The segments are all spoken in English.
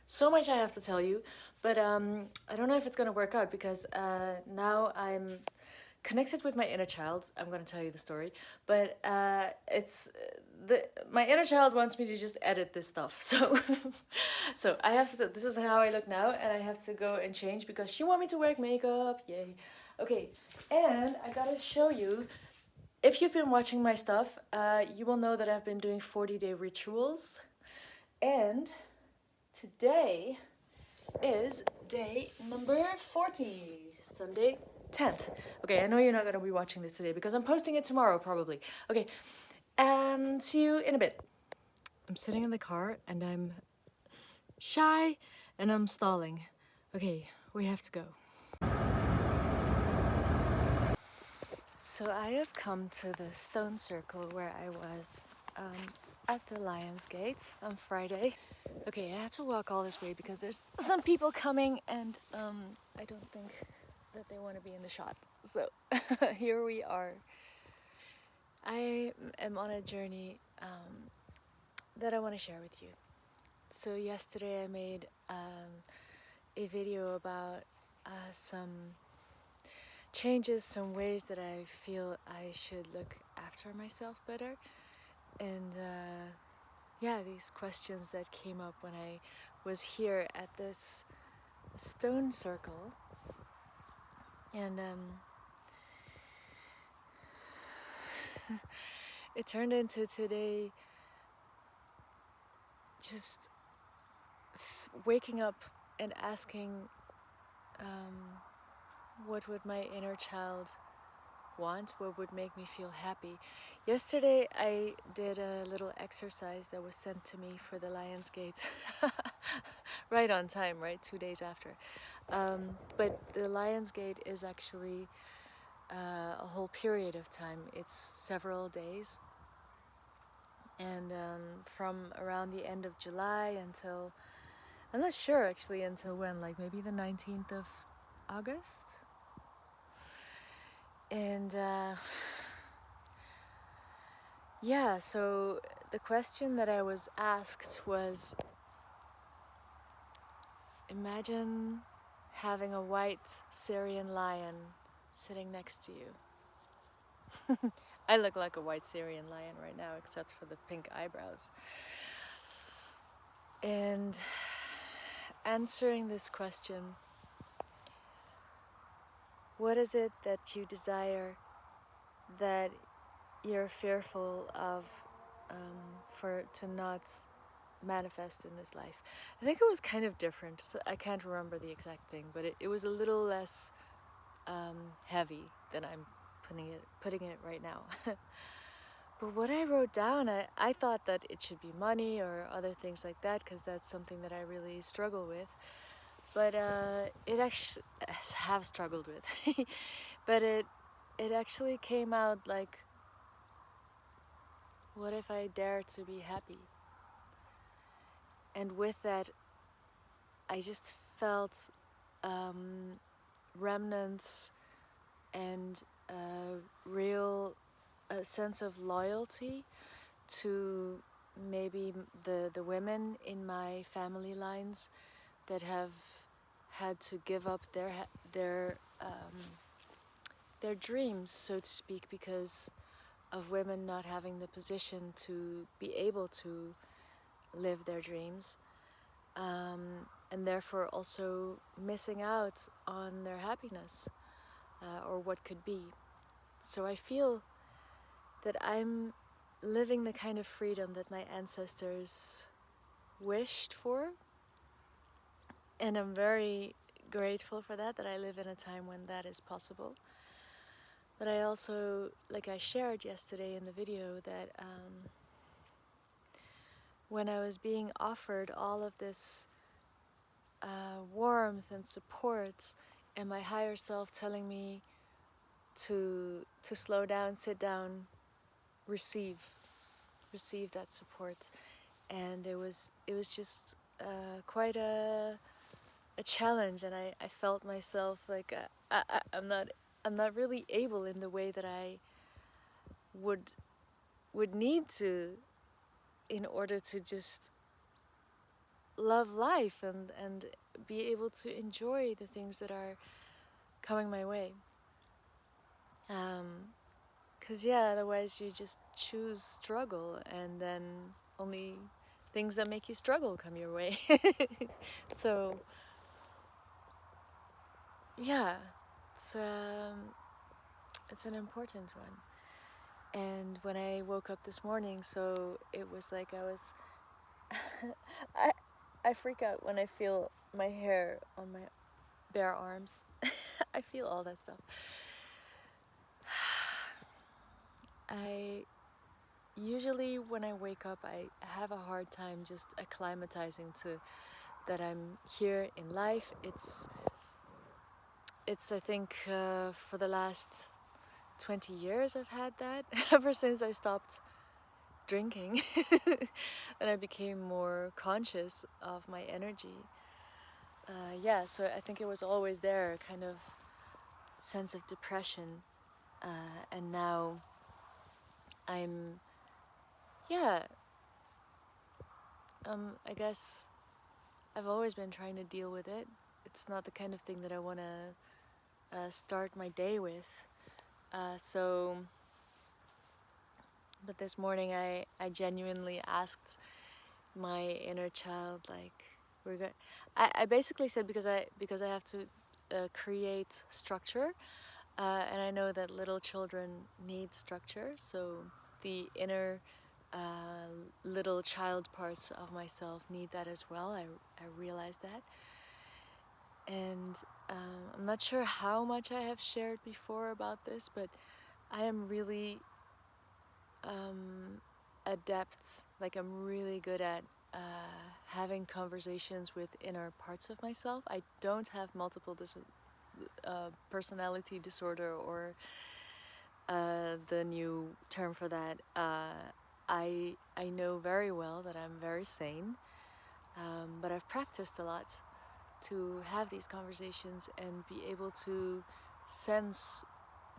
So much I have to tell you, but I don't know if it's gonna work out because now I'm connected with my inner child. I'm gonna tell you the story, but it's the my inner child wants me to just edit this stuff. So, so I have to. This is how I look now, and I have to go and change because she want me to wear makeup. Yay! Okay, and I gotta show you. If you've been watching my stuff, you will know that I've been doing 40-day rituals, and today is day number 40, Sunday 10th. Okay, I know you're not gonna be watching this today because I'm posting it tomorrow probably. Okay, see you in a bit. I'm sitting in the car and I'm shy and I'm stalling. Okay, we have to go. So I have come to the stone circle where I was at the Lion's Gate on Friday. Okay, I had to walk all this way because there's some people coming and I don't think that they want to be in the shot. So here we are. I am on a journey that I want to share with you. So yesterday I made a video about some changes, some ways that I feel I should look after myself better. And yeah, these questions that came up when I was here at this stone circle. And it turned into today just waking up and asking what would my inner child want, what would make me feel happy. Yesterday I did a little exercise that was sent to me for the Lion's Gate. Right on time, right? 2 days after. But the Lion's Gate is actually a whole period of time. It's several days. And from around the end of July until, I'm not sure actually until when, like maybe the 19th of August. And yeah, so the question that I was asked was, imagine having a white Syrian lion sitting next to you. I look like a white Syrian lion right now, except for the pink eyebrows. And answering this question, what is it that you desire that you're fearful of for to not manifest in this life? I think it was kind of different, so I can't remember the exact thing, but it was a little less heavy than I'm putting it right now. But what I wrote down, I thought that it should be money or other things like that, because that's something that I really struggle with. But it actually have struggled with. But it actually came out like, what if I dare to be happy? And with that, I just felt remnants and real sense of loyalty to maybe the women in my family lines that have had to give up their dreams, so to speak, because of women not having the position to be able to live their dreams, and therefore also missing out on their happiness or what could be. So I feel that I'm living the kind of freedom that my ancestors wished for, and I'm very grateful for that I live in a time when that is possible. But I also, like I shared yesterday in the video, that when I was being offered all of this warmth and support, and my higher self telling me to slow down, sit down, receive that support, and it was just quite a challenge, and I felt myself like I'm not really able in the way that I would need to, in order to just love life and be able to enjoy the things that are coming my way. Because, yeah, otherwise you just choose struggle, and then only things that make you struggle come your way. So, yeah, it's, um, it's an important one. And when I woke up this morning, so it was like I was. I, I freak out when I feel my hair on my bare arms. I feel all that stuff. I usually, when I wake up, I have a hard time just acclimatizing to that I'm here in life. It's I think for the last 20 years I've had that ever since I stopped drinking and I became more conscious of my energy. Yeah, so I think it was always there, a kind of sense of depression, and now I'm, yeah, I guess I've always been trying to deal with it. It's not the kind of thing that I want to start my day with. So, but this morning I genuinely asked my inner child, like, we're going. I basically said because I have to create structure, and I know that little children need structure. So the inner little child parts of myself need that as well. I realize that. And I'm not sure how much I have shared before about this, but I am really adept, like I'm really good at having conversations with inner parts of myself. I don't have multiple personality disorder, or the new term for that. I know very well that I'm very sane, but I've practiced a lot to have these conversations and be able to sense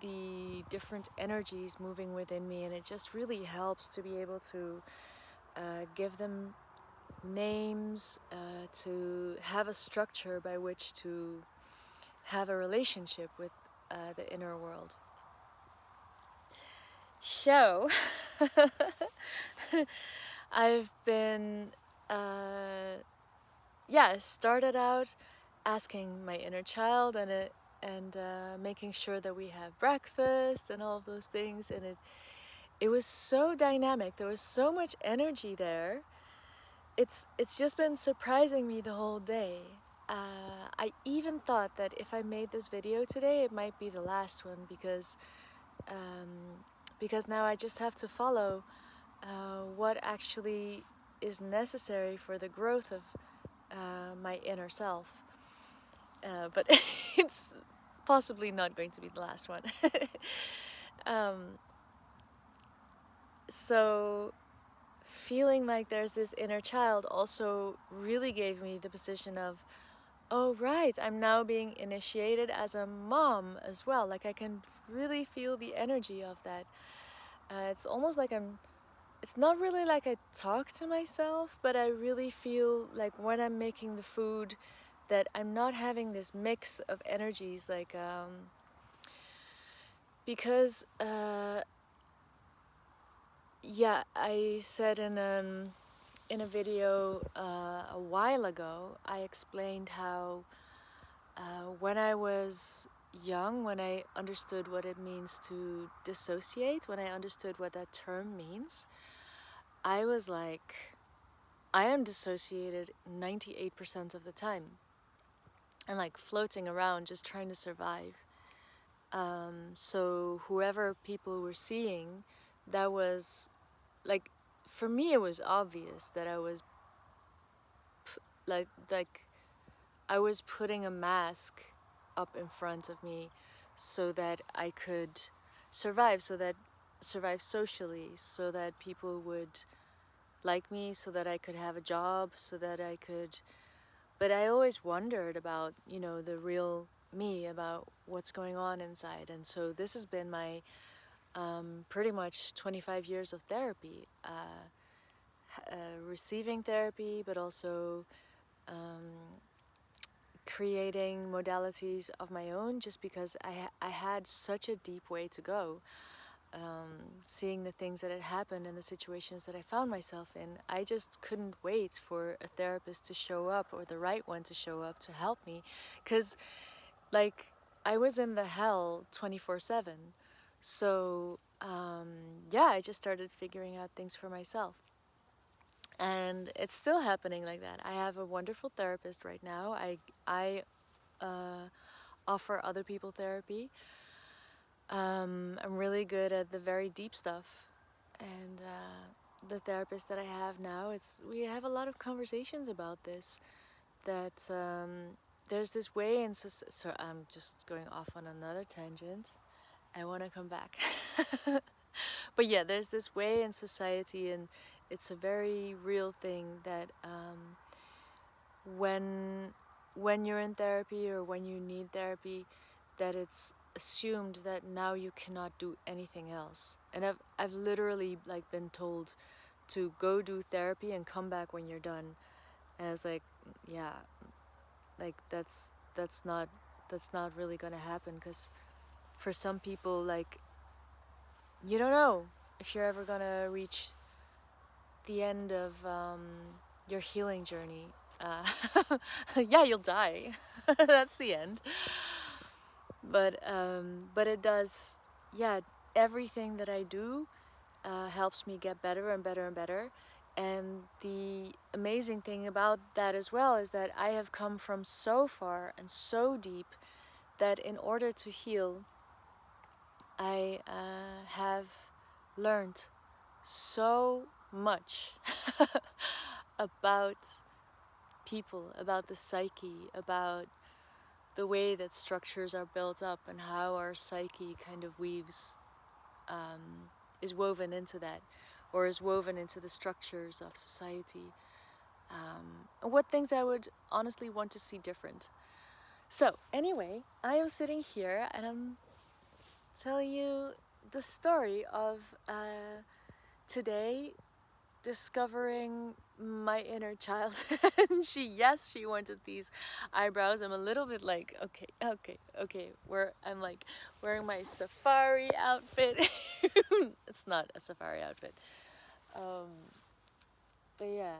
the different energies moving within me, and it just really helps to be able to give them names, to have a structure by which to have a relationship with the inner world. So, I've been, started out asking my inner child and making sure that we have breakfast and all of those things, and it was so dynamic. There was so much energy there. It's just been surprising me the whole day. I even thought that if I made this video today, it might be the last one because now I just have to follow what actually is necessary for the growth of my inner self. But it's possibly not going to be the last one. So feeling like there's this inner child also really gave me the position of, oh right, I'm now being initiated as a mom as well. Like I can really feel the energy of that. It's almost like it's not really like I talk to myself, but I really feel like when I'm making the food that I'm not having this mix of energies, like, because, yeah, I said in a video a while ago, I explained how when I was young, when I understood what it means to dissociate, when I understood what that term means, I was like, I am dissociated 98% of the time and like floating around just trying to survive. So whoever people were seeing, that was like, for me it was obvious that I was like I was putting a mask up in front of me so that I could survive, survive socially, so that people would like me, so that I could have a job, so that I could. But I always wondered about, the real me, about what's going on inside. And so this has been my pretty much 25 years of therapy, receiving therapy, but also creating modalities of my own, just because I had such a deep way to go. Seeing the things that had happened and the situations that I found myself in, I just couldn't wait for a therapist to show up, or the right one to show up to help me. Because, like, I was in the hell 24/7. So, yeah, I just started figuring out things for myself. And it's still happening like that. I have a wonderful therapist right now. I offer other people therapy. I'm really good at the very deep stuff, and the therapist that I have now, we have a lot of conversations about this. That there's this way in so I'm just going off on another tangent. I want to come back, but yeah, there's this way in society, and it's a very real thing that when you're in therapy or when you need therapy, that it's assumed that now you cannot do anything else. And I've literally like been told to go do therapy and come back when you're done. And I was like, yeah, like that's not really gonna happen, because for some people, like, you don't know if you're ever gonna reach the end of your healing journey. Yeah, you'll die. That's the end. But it does, yeah, everything that I do helps me get better and better and better. And the amazing thing about that as well is that I have come from so far and so deep that in order to heal, I have learned so much about people, about the psyche, about the way that structures are built up, and how our psyche kind of is woven into that, or is woven into the structures of society. And what things I would honestly want to see different. So anyway, I am sitting here and I'm telling you the story of today discovering my inner child. And she wanted these eyebrows. I'm a little bit like, okay, where I'm like wearing my safari outfit. It's not a safari outfit, but yeah,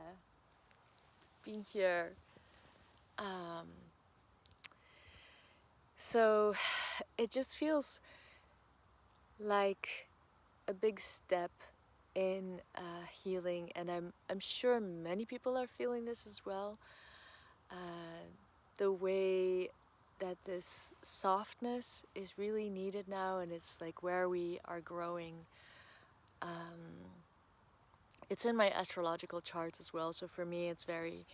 being here. So it just feels like a big step in healing, and I'm sure many people are feeling this as well. The way that this softness is really needed now, and it's like where we are growing. It's in my astrological charts as well, so for me it's very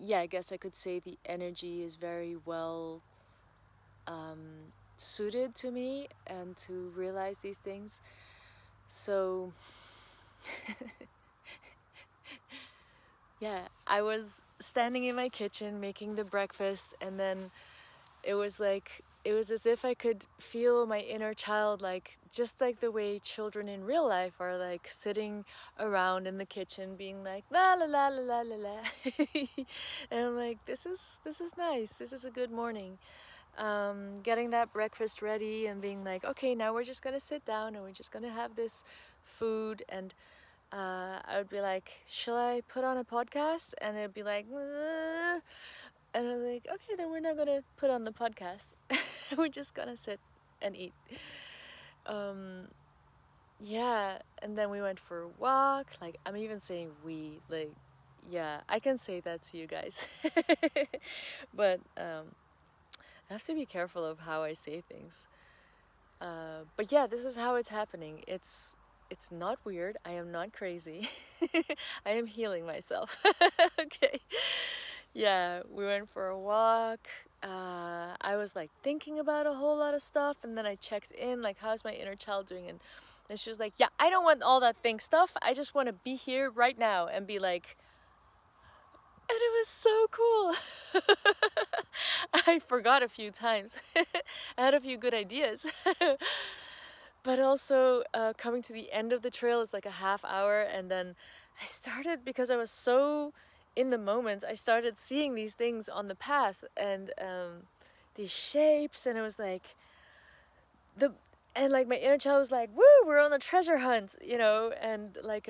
yeah, I guess I could say the energy is very well suited to me and to realize these things. So yeah, I was standing in my kitchen making the breakfast, and then it was as if I could feel my inner child, like just like the way children in real life are like sitting around in the kitchen being like la la la la la la la. And I'm like, this is nice, this is a good morning. Getting that breakfast ready and being like, okay, now we're just gonna sit down and we're just gonna have this food. And I would be like, shall I put on a podcast? And it'd be like, and I'm like, okay, then we're not gonna put on the podcast. We're just gonna sit and eat. Yeah, and then we went for a walk. Like, I'm even saying we, like, yeah, I can say that to you guys. But I have to be careful of how I say things. But yeah, this is how it's happening. It's not weird. I am not crazy. I am healing myself. Okay. Yeah, we went for a walk. I was like thinking about a whole lot of stuff, and then I checked in, like, how's my inner child doing? And she was like, yeah, I don't want all that think stuff. I just want to be here right now and be like, and it was so cool. I forgot a few times. I had a few good ideas. But also coming to the end of the trail, it's like a half hour, and then I started because I was so in the moment. I started seeing these things on the path, and these shapes, and it was like the and like my inner child was like, "Woo, we're on a treasure hunt," you know, and like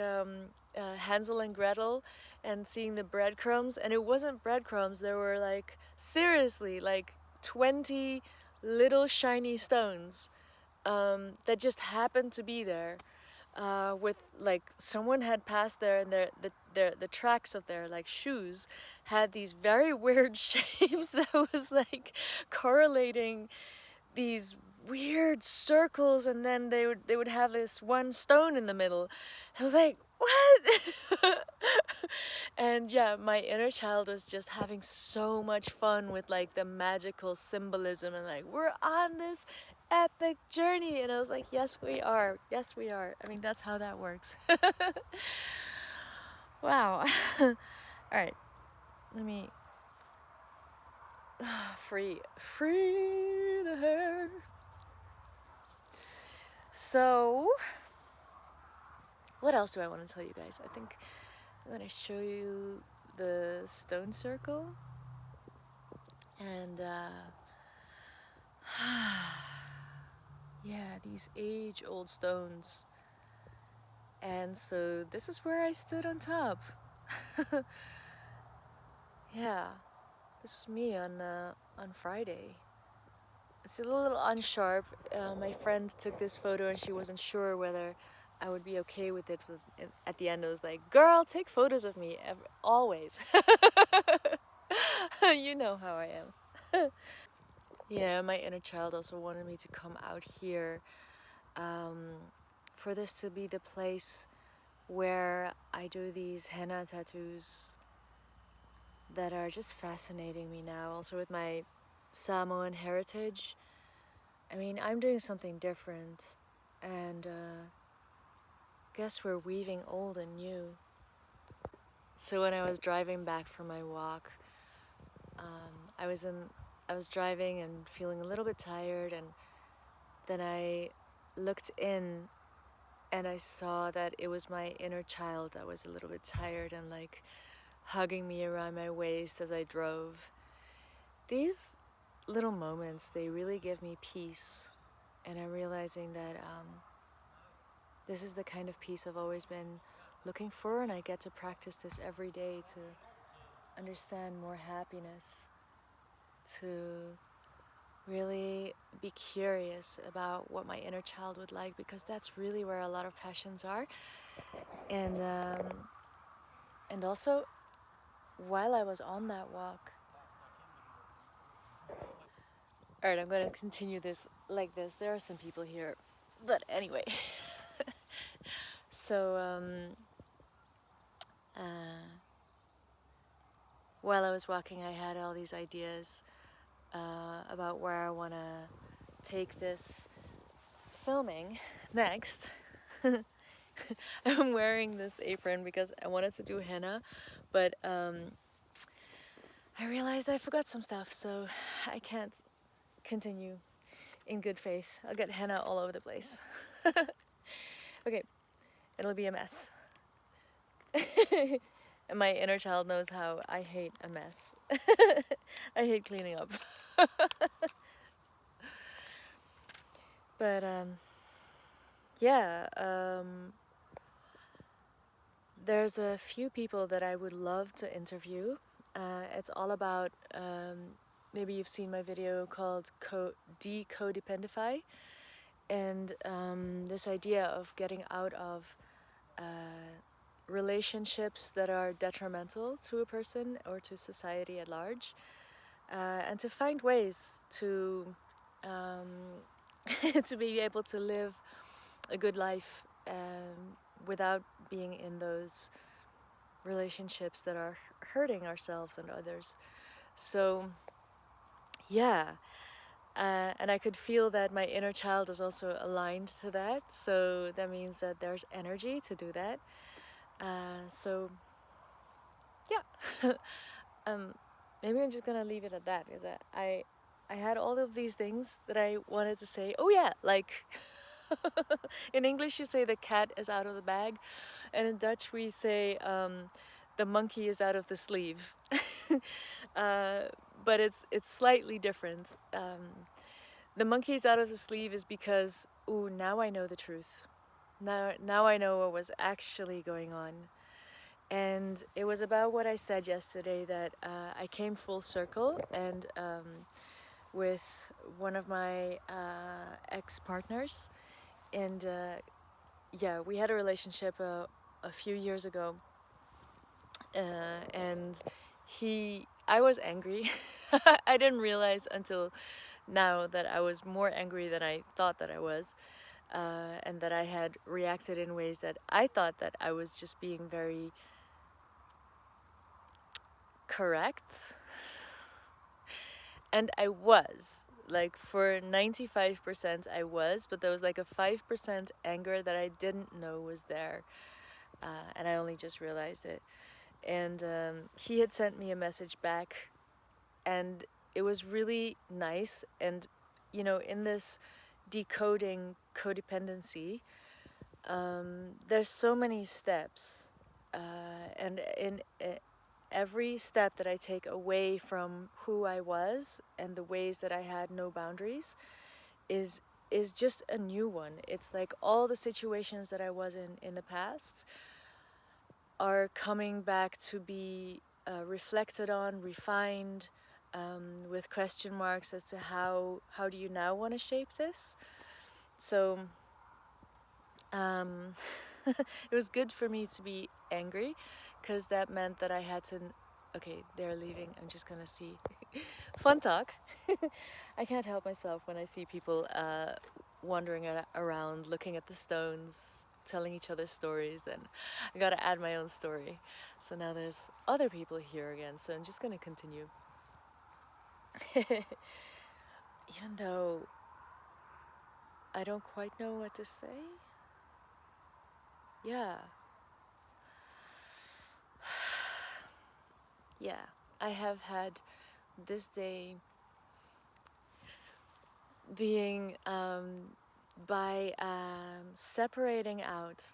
Hansel and Gretel, and seeing the breadcrumbs, and it wasn't breadcrumbs. There were like seriously like 20 little shiny stones that just happened to be there. With like someone had passed there, and the tracks of their like shoes had these very weird shapes that was like correlating these weird circles, and then they would have this one stone in the middle. I was like, what? And yeah, my inner child was just having so much fun with like the magical symbolism, and like, we're on this epic journey. And I was like, yes we are, yes we are. I mean, that's how that works. Wow. All right, let me free the hair. So what else do I want to tell you guys? I think I'm going to show you the stone circle. And yeah, these age-old stones. And so this is where I stood on top. Yeah, this was me on Friday. It's a little unsharp. My friend took this photo, and she wasn't sure whether I would be okay with it. At the end, I was like, "Girl, take photos of me always." You know how I am. Yeah, my inner child also wanted me to come out here, for this to be the place where I do these henna tattoos that are just fascinating me now. Also with my Samoan heritage. I mean, I'm doing something different, and guess we're weaving old and new. So when I was driving back from my walk, I was driving and feeling a little bit tired, and then I looked in, and I saw that it was my inner child that was a little bit tired and like hugging me around my waist as I drove. These little moments, they really give me peace, and I'm realizing that this is the kind of peace I've always been looking for, and I get to practice this every day to understand more happiness, to really be curious about what my inner child would like, because that's really where a lot of passions are. And also, while I was on that walk, all right, I'm going to continue this like this. There are some people here, but anyway. So while I was walking, I had all these ideas about where I want to take this filming next. I'm wearing this apron because I wanted to do henna, but I realized I forgot some stuff, so I can't continue in good faith. I'll get henna all over the place. Okay, it'll be a mess. And my inner child knows how I hate a mess. I hate cleaning up. But yeah, there's a few people that I would love to interview. It's all about, maybe you've seen my video called Decodependify, and this idea of getting out of relationships that are detrimental to a person or to society at large, and to find ways to to be able to live a good life without being in those relationships that are hurting ourselves and others. So yeah, and I could feel that my inner child is also aligned to that, so that means that there's energy to do that. So yeah. Maybe I'm just gonna leave it at that, because I had all of these things that I wanted to say. Oh yeah, like In English, you say the cat is out of the bag, and in Dutch, we say the monkey is out of the sleeve. uh, but it's slightly different. The monkey is out of the sleeve is because, ooh, now I know the truth. Now I know what was actually going on. And it was about what I said yesterday, that I came full circle, and with one of my ex-partners, and yeah, we had a relationship a few years ago, and I was angry. I didn't realize until now that I was more angry than I thought that I was, and that I had reacted in ways that I thought that I was just being very correct. And I was. Like, for 95% I was, but there was like a 5% anger that I didn't know was there. And I only just realized it. And he had sent me a message back, and it was really nice. And, you know, in this decoding codependency, there's so many steps. And in every step that I take away from who I was and the ways that I had no boundaries is just a new one. It's like all the situations that I was in the past are coming back to be reflected on, refined, with question marks as to how do you now want to shape this. So it was good for me to be angry, because that meant that I had to. Okay, they're leaving. I'm just gonna see. Fun talk. I can't help myself when I see people wandering around, looking at the stones, telling each other stories. Then I gotta add my own story. So now there's other people here again. So I'm just gonna continue. Even though I don't quite know what to say. Yeah. Yeah, I have had this day being by separating out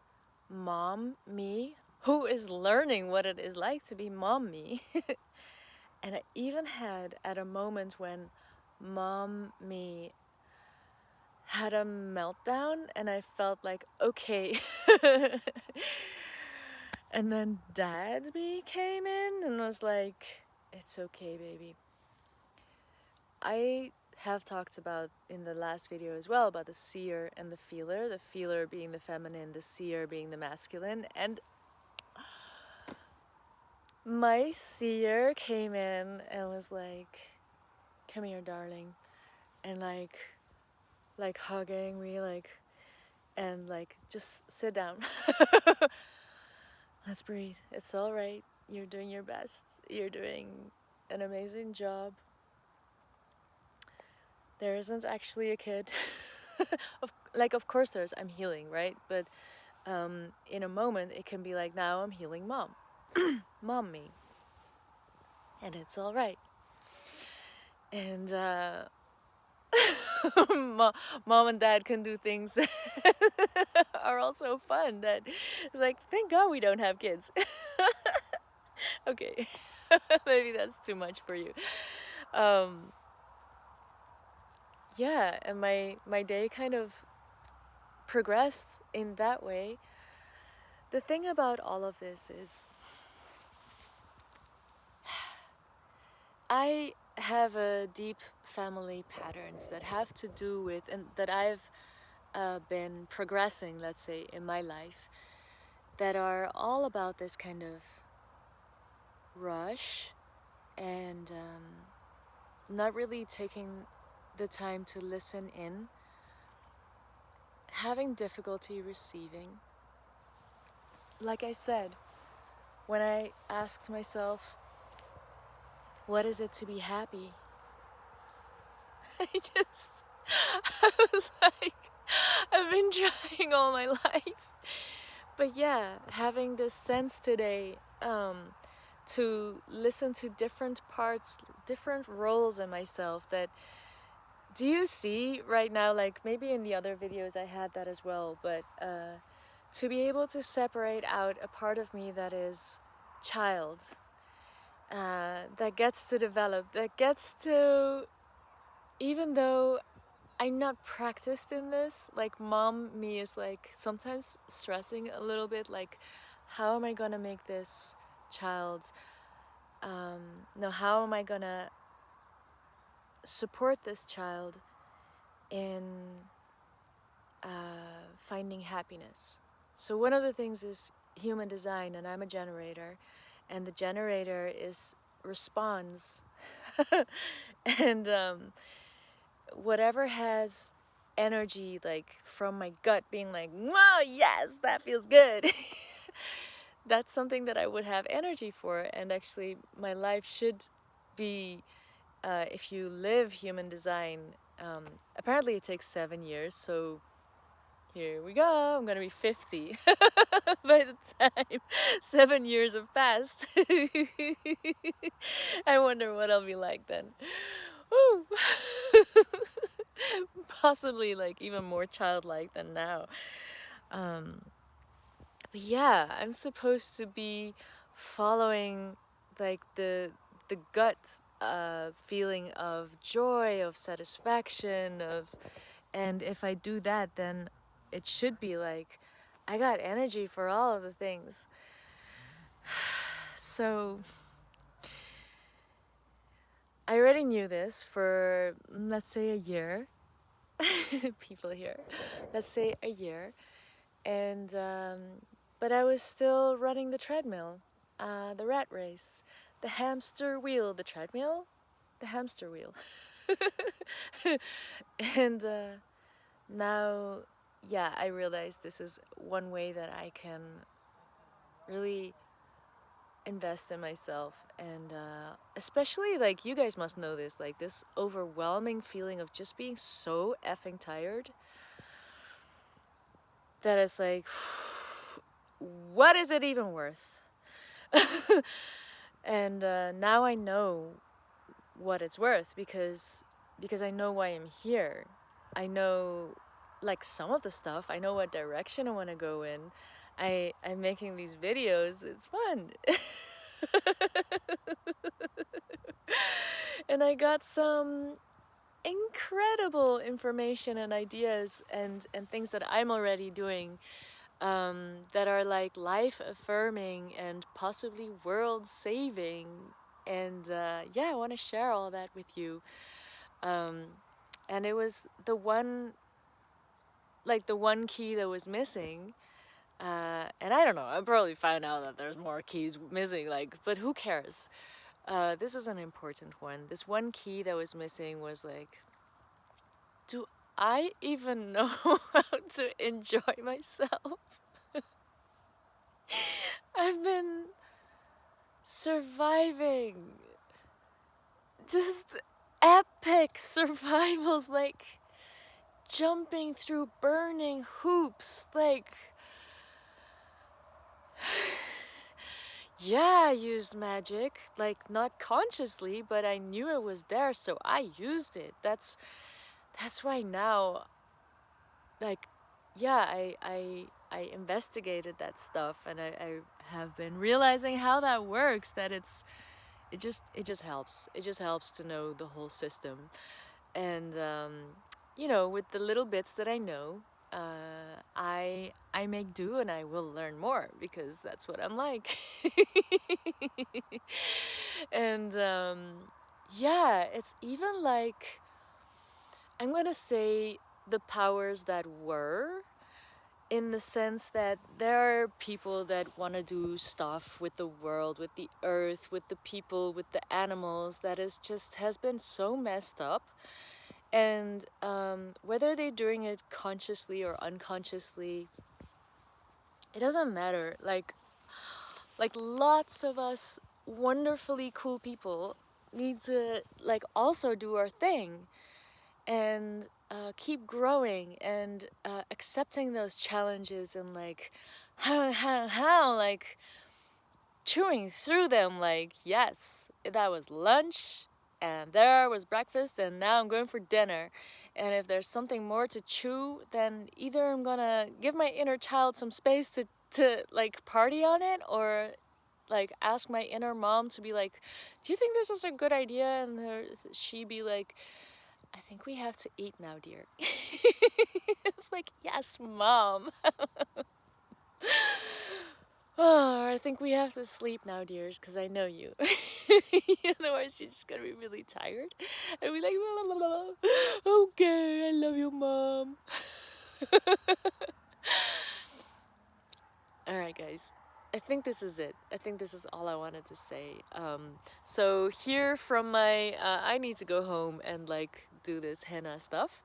mom me, who is learning what it is like to be mom me. And I even had at a moment when mom me had a meltdown, and I felt like, okay. And then dad me came in and was like, it's okay, baby. I have talked about in the last video as well about the seer and the feeler being the feminine, the seer being the masculine. And my seer came in and was like, come here, darling. And like hugging me, and just sit down. Let's breathe. It's all right. You're doing your best. You're doing an amazing job. There isn't actually a kid. Of course there's, I'm healing, right? But in a moment it can be like, now I'm healing mom. Mom me. And it's all right. And mom and dad can do things that are also fun. That it's like, thank God we don't have kids. Okay. Maybe that's too much for you. Yeah, and my day kind of progressed in that way. The thing about all of this is, I have a deep family patterns that have to do with, and that I've been progressing, let's say, in my life, that are all about this kind of rush, and not really taking the time to listen in, having difficulty receiving. Like I said, when I asked myself, what is it to be happy? I was like, I've been trying all my life. But yeah, having this sense today to listen to different parts, different roles in myself that do you see right now, like maybe in the other videos I had that as well, but to be able to separate out a part of me that is child, that gets to develop, that gets to, even though I'm not practiced in this, like mom me is like sometimes stressing a little bit, like how am I gonna make this child, no, how am I gonna support this child in finding happiness. So one of the things is human design, and I'm a generator, and the generator is responds, and whatever has energy, like from my gut being like, wow, yes, that feels good. That's something that I would have energy for, and actually my life should be, if you live human design, apparently it takes 7 years, so here we go, I'm gonna be 50 by the time 7 years have passed. I wonder what I'll be like then. Woo. Possibly like even more childlike than now. But yeah, I'm supposed to be following like the gut feeling of joy, of satisfaction, of, and if I do that, then it should be like I got energy for all of the things. So I already knew this for, let's say, a year. People here, let's say a year, and but I was still running the treadmill, the rat race, the hamster wheel, the treadmill, the hamster wheel. And now, yeah, I realize this is one way that I can really invest in myself, and especially like you guys must know this, like this overwhelming feeling of just being so effing tired that it's like, what is it even worth? And now I know what it's worth, because I know why I'm here. I know like some of the stuff. I know what direction I want to go in. I'm making these videos. It's fun. And I got some incredible information and ideas and things that I'm already doing, that are like life affirming and possibly world saving. And yeah, I want to share all that with you. And it was the one, like the one key that was missing. And I don't know, I'll probably find out that there's more keys missing, like, but who cares? This is an important one. This one key that was missing was like, do I even know how to enjoy myself? I've been surviving just epic survivals, like jumping through burning hoops, like yeah, I used magic, like not consciously, but I knew it was there, so I used it. That's why now, like, yeah, I investigated that stuff, and I have been realizing how that works, that it just helps. It just helps to know the whole system. And you know, with the little bits that I know, I make do, and I will learn more, because that's what I'm like. And yeah, it's even like, I'm gonna say, the powers that were, in the sense that there are people that want to do stuff with the world, with the earth, with the people, with the animals, that is just has been so messed up. And whether they're doing it consciously or unconsciously, it doesn't matter. Like lots of us wonderfully cool people need to like also do our thing, and keep growing, and accepting those challenges, and like how like chewing through them, like, yes, that was lunch, And there was breakfast, and now I'm going for dinner. And if there's something more to chew, then either I'm gonna give my inner child some space to like party on it, or like ask my inner mom to be like, do you think this is a good idea? And she be like, I think we have to eat now, dear. It's like, yes, mom. Oh, I think we have to sleep now, dears, because I know you. Otherwise, you're just gonna be really tired. And be like, la, la, la, la. Okay, I love you, mom. All right, guys. I think this is it. I think this is all I wanted to say. So here from my, I need to go home and like do this henna stuff,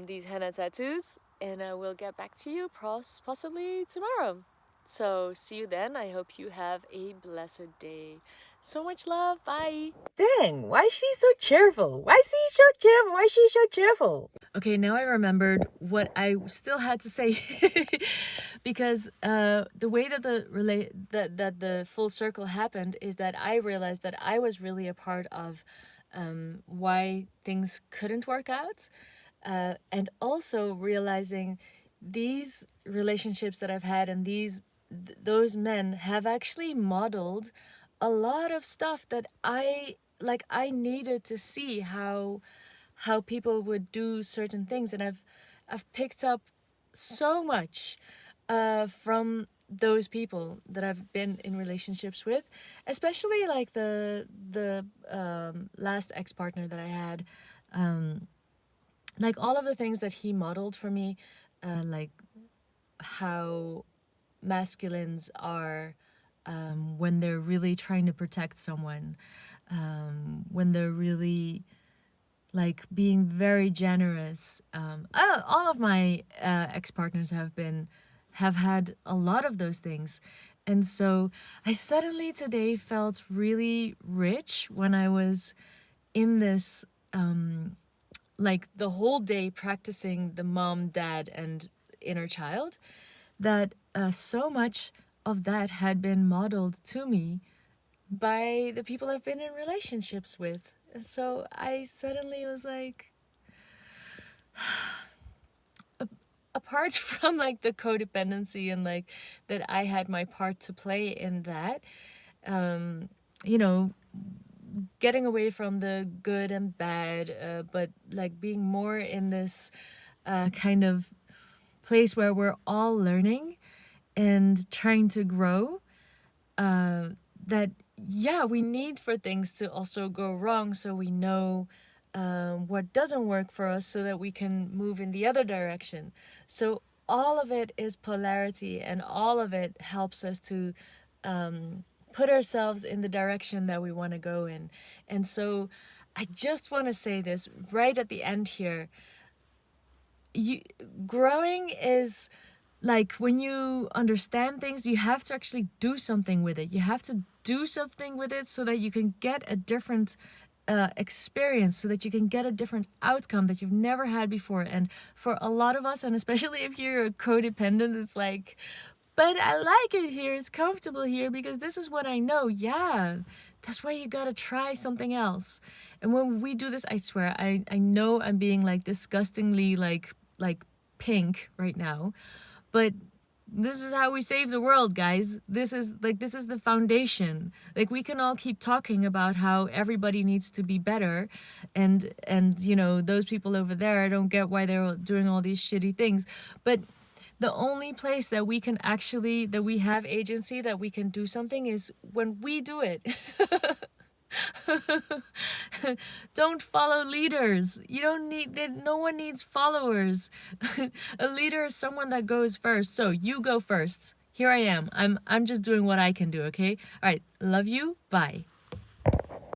these henna tattoos, and I will get back to you possibly tomorrow. So see you then. I hope you have a blessed day. So much love. Bye. Dang, why is she so cheerful? Why is she so cheerful? Why is she so cheerful? Okay, now I remembered what I still had to say. Because the way that the full circle happened is that I realized that I was really a part of why things couldn't work out. And also realizing these relationships that I've had and those men have actually modeled a lot of stuff that I needed to see how people would do certain things, and I've picked up so much from those people that I've been in relationships with, especially like the last ex-partner that I had. Like all of the things that he modeled for me, like how masculines are when they're really trying to protect someone, when they're really like being very generous. All of my ex-partners have had a lot of those things. And so I suddenly today felt really rich when I was in this like the whole day practicing the mom, dad, and inner child, that so much of that had been modeled to me by the people I've been in relationships with. And so I suddenly was like, apart from like the codependency and like that I had my part to play in that, you know, getting away from the good and bad, but like being more in this kind of place where we're all learning and trying to grow, that yeah, we need for things to also go wrong so we know what doesn't work for us so that we can move in the other direction. So all of it is polarity, and all of it helps us to put ourselves in the direction that we want to go in. And so I just want to say this right at the end here. Growing is like when you understand things, you have to actually do something with it. You have to do something with it so that you can get a different experience, so that you can get a different outcome that you've never had before. And for a lot of us, and especially if you're codependent, it's like, but I like it here, it's comfortable here because this is what I know. Yeah, that's why you gotta try something else. And when we do this, I swear, I know I'm being like disgustingly like pink right now, but this is how we save the world, guys. This is the foundation. Like, we can all keep talking about how everybody needs to be better, and you know, those people over there, I don't get why they're doing all these shitty things, but the only place that we can actually, that we have agency, that we can do something, is when we do it. Don't follow leaders. You don't need, no one needs followers. A leader is someone that goes first. So you go first. Here I am. I'm just doing what I can do, okay? All right. Love you. Bye.